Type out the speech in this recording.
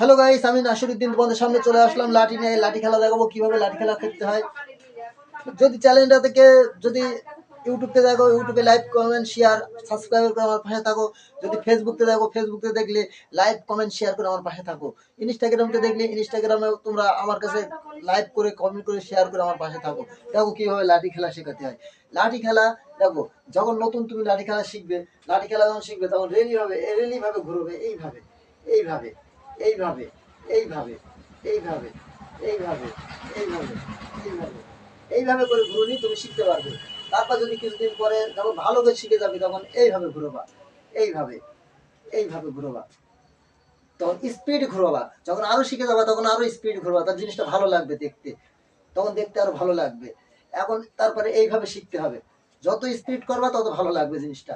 Hello guys, আমি নাসিরউদ্দিন তোমাদের সামনে চলে আসলাম লাঠি নিয়ে। লাঠি খেলা দেখাবো কিভাবে লাঠি খেলা খেলতে হয়। যদি চ্যানেলটা থেকে যদি ইউটিউব থেকে দেখো, ইউটিউবে লাইক কমেন্ট শেয়ার সাবস্ক্রাইব করে আমার পাশে থাকো। যদি ফেসবুকে দেখো, ফেসবুকে দেখলে লাইক কমেন্ট শেয়ার করে আমার পাশে থাকো। ইনস্টাগ্রামতে দেখলে ইনস্টাগ্রামে তোমরা আমার কাছে লাইক করে কমেন্ট করে শেয়ার করে আমার পাশে থাকো। দেখো কিভাবে লাঠি খেলা শেখাতে হয়। লাঠি খেলা দেখো, যখন নতুন তুমি লাঠি খেলা শিখবে, লাঠি খেলা যখন শিখবে তখন রেলি হবে, রেলি ভাবে ঘুরবে, এইভাবে এইভাবে এইভাবে এইভাবে এইভাবে এইভাবে এইভাবে এইভাবে এইভাবে করে ঘুরনি তুমি শিখতে পারবে। তারপর যদি কিছুদিন পরে যখন ভালো করে শিখে যাবে তখন এইভাবে ঘুরবা, এইভাবে এইভাবে ঘুরবা, তখন স্পিড ঘুরবা। যখন আরো শিখে যাবা তখন আরো স্পিড ঘুরবা, তার জিনিসটা ভালো লাগবে দেখতে, তখন দেখতে আরো ভালো লাগবে। এখন তারপরে এইভাবে শিখতে হবে, যত স্পিড করবা তত ভালো লাগবে জিনিসটা।